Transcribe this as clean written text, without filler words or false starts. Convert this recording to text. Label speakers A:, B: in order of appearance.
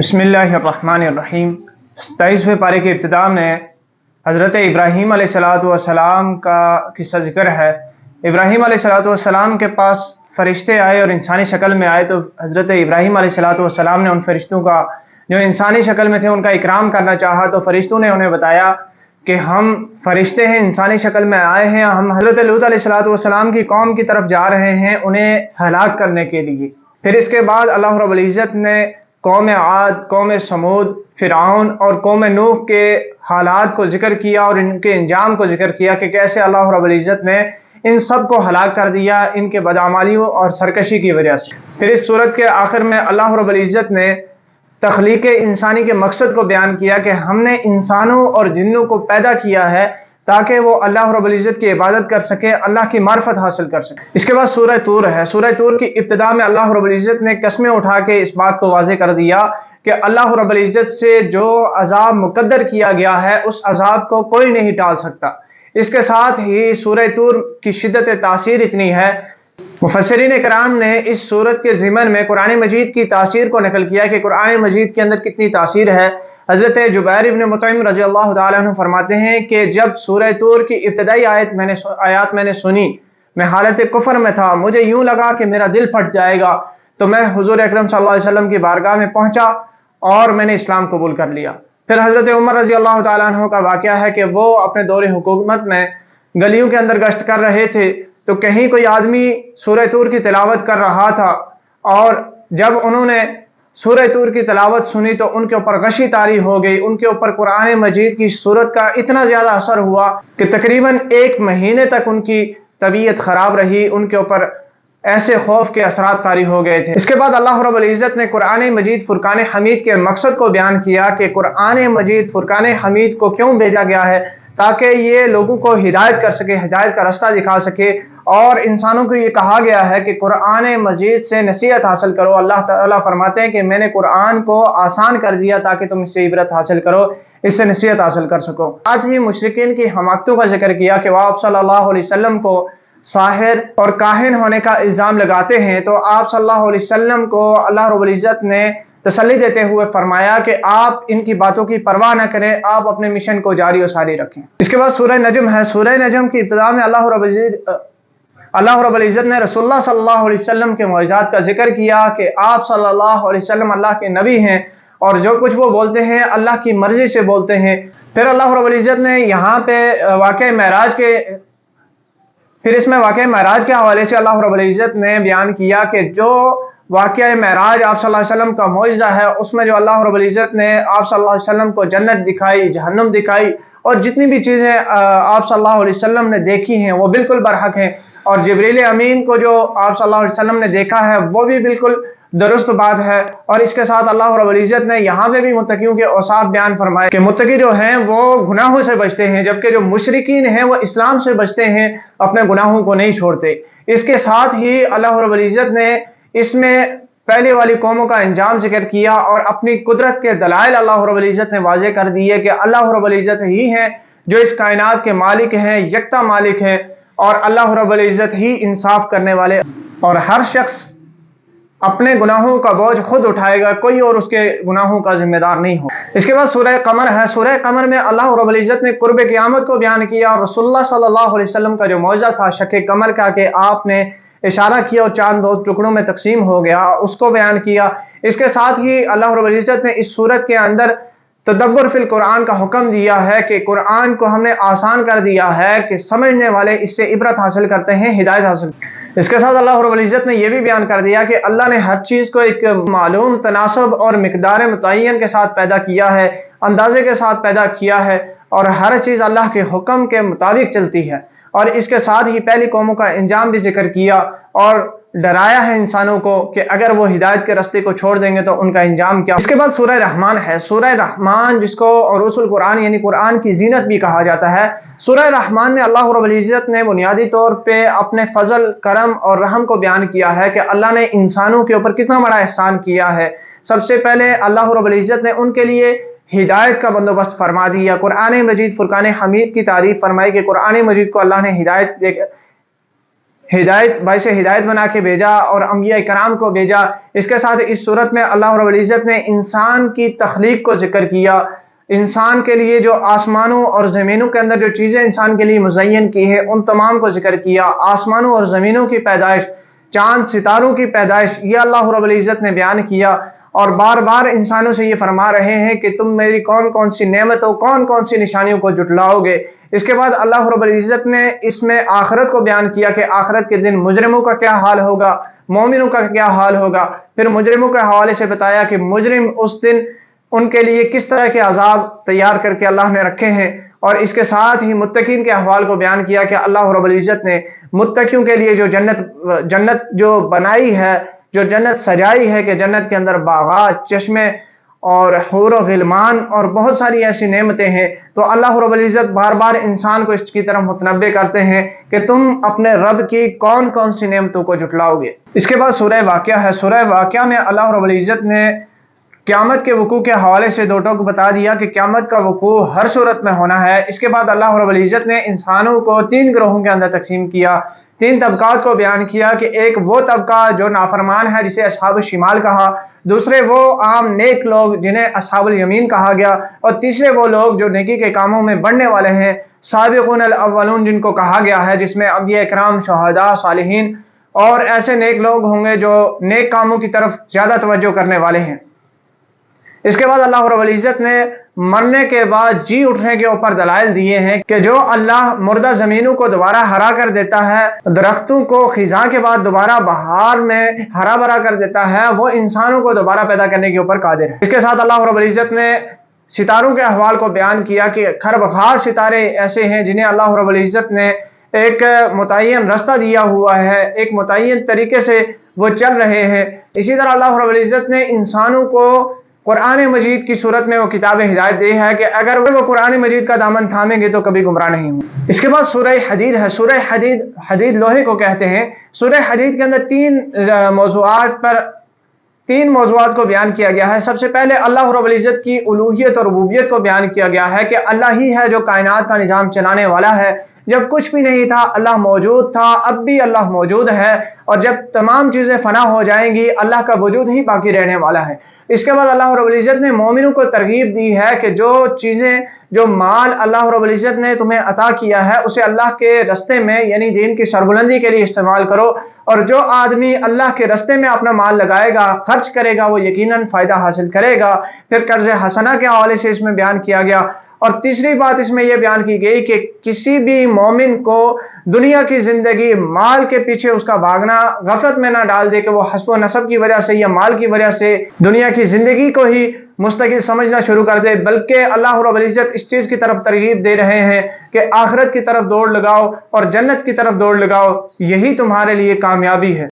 A: بسم اللہ الرحمن الرحیم۔ 27ویں پارے کی ابتدا میں حضرت ابراہیم علیہ السلام کا قصہ ذکر ہے۔ ابراہیم علیہ السلام کے پاس فرشتے آئے اور انسانی شکل میں آئے، تو حضرت ابراہیم علیہ السلام نے ان فرشتوں کا جو انسانی شکل میں تھے ان کا اکرام کرنا چاہا، تو فرشتوں نے انہیں بتایا کہ ہم فرشتے ہیں، انسانی شکل میں آئے ہیں، ہم حضرت لوط علیہ السلام کی قوم کی طرف جا رہے ہیں انہیں ہلاک کرنے کے لیے۔ پھر اس کے بعد اللہ رب العزت نے قوم عاد، قوم سمود، فرعون اور قوم نوح کے حالات کو ذکر کیا اور ان کے انجام کو ذکر کیا کہ کیسے اللہ رب العزت نے ان سب کو ہلاک کر دیا ان کے بدعمالیوں اور سرکشی کی وجہ سے۔ پھر اس صورت کے آخر میں اللہ رب العزت نے تخلیق انسانی کے مقصد کو بیان کیا کہ ہم نے انسانوں اور جنوں کو پیدا کیا ہے تاکہ وہ اللہ رب العزت کی عبادت کر سکے، اللہ کی معرفت حاصل کر سکے۔ اس کے بعد سورہ طور ہے۔ سورہ طور کی ابتدا میں اللہ رب العزت نے قسمیں اٹھا کے اس بات کو واضح کر دیا کہ اللہ رب العزت سے جو عذاب مقدر کیا گیا ہے اس عذاب کو کوئی نہیں ٹال سکتا۔ اس کے ساتھ ہی سورہ طور کی شدت تاثیر اتنی ہے، مفسرین کرام نے اس سورت کے ضمن میں قرآن مجید کی تاثیر کو نقل کیا کہ قرآن مجید کے اندر کتنی تاثیر ہے۔ حضرت جبیر ابن مطعم رضی اللہ تعالیٰ عنہ فرماتے ہیں کہ جب سورہ طور کی ابتدائی آیات میں نے سنی، میں حالت کفر میں تھا، مجھے یوں لگا کہ میرا دل پھٹ جائے گا، تو میں حضور اکرم صلی اللہ علیہ وسلم کی بارگاہ میں پہنچا اور میں نے اسلام قبول کر لیا۔ پھر حضرت عمر رضی اللہ تعالیٰ عنہ کا واقعہ ہے کہ وہ اپنے دور حکومت میں گلیوں کے اندر گشت کر رہے تھے، تو کہیں کوئی آدمی سورہ طور کی تلاوت کر رہا تھا، اور جب انہوں نے سورہ طور کی تلاوت سنی تو ان کے اوپر غشی طاری ہو گئی، ان کے اوپر قرآن مجید کی سورت کا اتنا زیادہ اثر ہوا کہ تقریباً 1 مہینے تک ان کی طبیعت خراب رہی، ان کے اوپر ایسے خوف کے اثرات طاری ہو گئے تھے۔ اس کے بعد اللہ رب العزت نے قرآن مجید فرقان حمید کے مقصد کو بیان کیا کہ قرآن مجید فرقان حمید کو کیوں بھیجا گیا ہے، تاکہ یہ لوگوں کو ہدایت کر سکے، ہدایت کا رستہ دکھا سکے، اور انسانوں کو یہ کہا گیا ہے کہ قرآن مجید سے نصیحت حاصل کرو۔ اللہ تعالیٰ فرماتے ہیں کہ میں نے قرآن کو آسان کر دیا تاکہ تم اس سے عبرت حاصل کرو، اس سے نصیحت حاصل کر سکو۔ ساتھ ہی مشرکین کی حماقتوں کا ذکر کیا کہ وہ آپ صلی اللہ علیہ وسلم کو ساحر اور کاہن ہونے کا الزام لگاتے ہیں، تو آپ صلی اللہ علیہ وسلم کو اللہ رب العزت نے تسلی دیتے ہوئے فرمایا کہ آپ ان کی باتوں کی پرواہ نہ کریں، آپ اپنے مشن کو جاری و ساری رکھیں۔ اس کے بعد سورہ نجم ہے۔ سورہ نجم کی ابتدا میں اللہ رب العزت نے رسول اللہ صلی اللہ علیہ وسلم کے معجزات کا ذکر کیا کہ آپ صلی اللہ علیہ وسلم اللہ کے نبی ہیں اور جو کچھ وہ بولتے ہیں اللہ کی مرضی سے بولتے ہیں۔ پھر اللہ رب العزت نے یہاں پہ اس میں واقعہ معراج کے حوالے سے اللہ رب العزت نے بیان کیا کہ جو واقعہ معراج آپ صلی اللہ علیہ وسلم کا معجزہ ہے، اس میں جو اللہ رب العزت نے آپ صلی اللہ علیہ وسلم کو جنت دکھائی، جہنم دکھائی، اور جتنی بھی چیزیں آپ صلی اللہ علیہ وسلم نے دیکھی ہیں وہ بالکل برحق ہیں، اور جبریل امین کو جو آپ صلی اللہ علیہ وسلم نے دیکھا ہے وہ بھی بالکل درست بات ہے۔ اور اس کے ساتھ اللہ رب العزت نے یہاں پہ بھی متقیوں کے اوصاف بیان فرمائے کہ متقی جو ہیں وہ گناہوں سے بچتے ہیں، جبکہ جو مشرکین ہیں وہ اسلام سے بچتے ہیں، اپنے گناہوں کو نہیں چھوڑتے۔ اس کے ساتھ ہی اللہ رب العزت نے اس میں پہلے والی قوموں کا انجام ذکر کیا اور اپنی قدرت کے دلائل اللہ رب العزت نے واضح کر دیے کہ اللہ رب العزت ہی ہیں جو اس کائنات کے مالک ہیں، یکتا مالک ہیں، اور اللہ رب العزت ہی انصاف کرنے والے، اور ہر شخص اپنے گناہوں کا بوجھ خود اٹھائے گا، کوئی اور اس کے گناہوں کا ذمہ دار نہیں ہو۔ اس کے بعد سورہ قمر ہے۔ سورہ قمر میں اللہ رب العزت نے قرب قیامت کو بیان کیا اور رسول اللہ صلی اللہ علیہ وسلم کا جو معجزہ تھا شق قمر کا کہ آپ نے اشارہ کیا اور چاند 2 ٹکڑوں میں تقسیم ہو گیا، اس کو بیان کیا۔ اس کے ساتھ ہی اللہ رب العزت نے اس سورت کے اندر تدبر فی القرآن کا حکم دیا ہے کہ قرآن کو ہم نے آسان کر دیا ہے کہ سمجھنے والے اس سے عبرت حاصل کرتے ہیں، ہدایت حاصل۔ اس کے ساتھ اللہ رب العزت نے یہ بھی بیان کر دیا کہ اللہ نے ہر چیز کو ایک معلوم تناسب اور مقدار متعین کے ساتھ پیدا کیا ہے، اندازے کے ساتھ پیدا کیا ہے، اور ہر چیز اللہ کے حکم کے مطابق چلتی ہے۔ اور اس کے ساتھ ہی پہلی قوموں کا انجام بھی ذکر کیا اور ڈرایا ہے انسانوں کو کہ اگر وہ ہدایت کے راستے کو چھوڑ دیں گے تو ان کا انجام کیا۔ اس کے بعد سورہ رحمان ہے۔ سورہ رحمان جس کو عروس القرآن یعنی قرآن کی زینت بھی کہا جاتا ہے، سورہ رحمان میں اللہ رب العزت نے بنیادی طور پہ اپنے فضل، کرم اور رحم کو بیان کیا ہے کہ اللہ نے انسانوں کے اوپر کتنا بڑا احسان کیا ہے۔ سب سے پہلے اللہ رب العزت نے ان کے لیے ہدایت کا بندوبست فرما دیا۔ قرآن مجید فرقان حمید کی تعریف فرمائی کہ قرآن مجید کو اللہ نے باعث ہدایت بنا کے بھیجا اور انبیاء کرام کو بھیجا۔ اس کے ساتھ اس صورت میں اللہ رب العزت نے انسان کی تخلیق کو ذکر کیا، انسان کے لیے جو آسمانوں اور زمینوں کے اندر جو چیزیں انسان کے لیے مزین کی ہیں ان تمام کو ذکر کیا، آسمانوں اور زمینوں کی پیدائش، چاند ستاروں کی پیدائش، یہ اللہ رب العزت نے بیان کیا، اور بار بار انسانوں سے یہ فرما رہے ہیں کہ تم میری کون کون سی نعمتوں، کون کون سی نشانیوں کو جھٹلاؤ گے۔ اس کے بعد اللہ رب العزت نے اس میں آخرت کو بیان کیا کہ آخرت کے دن مجرموں کا کیا حال ہوگا، مومنوں کا کیا حال ہوگا۔ پھر مجرموں کے حوالے سے بتایا کہ مجرم اس دن ان کے لیے کس طرح کے عذاب تیار کر کے اللہ نے رکھے ہیں، اور اس کے ساتھ ہی متقین کے احوال کو بیان کیا کہ اللہ رب العزت نے متقیوں کے لیے جو جنت جو بنائی ہے، جو جنت سجائی ہے کہ جنت کے اندر باغات، چشمے اور حور و غلمان اور بہت ساری ایسی نعمتیں ہیں۔ تو اللہ رب العزت بار بار انسان کو اس کی طرف متنبع کرتے ہیں کہ تم اپنے رب کی کون کون سی نعمتوں کو جھٹلاؤ گے۔ اس کے بعد سورہ واقعہ ہے۔ سورہ واقعہ میں اللہ رب العزت نے قیامت کے وقوع کے حوالے سے دو ٹوک بتا دیا کہ قیامت کا وقوع ہر صورت میں ہونا ہے۔ اس کے بعد اللہ رب العزت نے انسانوں کو 3 گروہوں کے اندر تقسیم کیا، 3 طبقات کو بیان کیا کہ ایک وہ طبقہ جو نافرمان ہے جسے اصحاب الشمال کہا، دوسرے وہ عام نیک لوگ جنہیں اصحاب الیمین کہا گیا، اور تیسرے وہ لوگ جو نیکی کے کاموں میں بڑھنے والے ہیں، سابقون الاولون جن کو کہا گیا ہے، جس میں انبیاء کرام، شہداء، صالحین اور ایسے نیک لوگ ہوں گے جو نیک کاموں کی طرف زیادہ توجہ کرنے والے ہیں۔ اس کے بعد اللہ رب العزت نے مرنے کے بعد جی اٹھنے کے اوپر دلائل دیے ہیں کہ جو اللہ مردہ زمینوں کو دوبارہ ہرا کر دیتا ہے، درختوں کو خزاں کے بعد دوبارہ بہار میں ہرا بھرا کر دیتا ہے، وہ انسانوں کو دوبارہ پیدا کرنے کے اوپر قادر ہے۔ اس کے ساتھ اللہ رب العزت نے ستاروں کے احوال کو بیان کیا کہ خرب خاص ستارے ایسے ہیں جنہیں اللہ رب العزت نے ایک متعین رستہ دیا ہوا ہے، ایک متعین طریقے سے وہ چل رہے ہیں۔ اسی طرح اللہ رب العزت نے انسانوں کو قرآن مجید کی صورت میں وہ کتاب ہدایت دی ہے کہ اگر وہ قرآن مجید کا دامن تھامیں گے تو کبھی گمراہ نہیں ہوں۔ اس کے بعد سورہ حدید ہے۔ سورہ حدید لوہے کو کہتے ہیں۔ سورہ حدید کے اندر 3 موضوعات کو بیان کیا گیا ہے۔ سب سے پہلے اللہ رب العزت کی الوہیت اور ربوبیت کو بیان کیا گیا ہے کہ اللہ ہی ہے جو کائنات کا نظام چلانے والا ہے۔ جب کچھ بھی نہیں تھا اللہ موجود تھا، اب بھی اللہ موجود ہے، اور جب تمام چیزیں فنا ہو جائیں گی اللہ کا وجود ہی باقی رہنے والا ہے۔ اس کے بعد اللہ رب العزت نے مومنوں کو ترغیب دی ہے کہ جو چیزیں، جو مال اللہ رب العزت نے تمہیں عطا کیا ہے اسے اللہ کے رستے میں یعنی دین کی سربلندی کے لیے استعمال کرو، اور جو آدمی اللہ کے رستے میں اپنا مال لگائے گا، خرچ کرے گا، وہ یقیناً فائدہ حاصل کرے گا۔ پھر قرض حسنہ کے حوالے سے اس میں بیان کیا گیا، اور تیسری بات اس میں یہ بیان کی گئی کہ کسی بھی مومن کو دنیا کی زندگی مال کے پیچھے اس کا بھاگنا غفلت میں نہ ڈال دے کہ وہ حسب و نسب کی وجہ سے یا مال کی وجہ سے دنیا کی زندگی کو ہی مستقل سمجھنا شروع کر دے، بلکہ اللہ رب العزت اس چیز کی طرف ترغیب دے رہے ہیں کہ آخرت کی طرف دوڑ لگاؤ اور جنت کی طرف دوڑ لگاؤ، یہی تمہارے لیے کامیابی ہے۔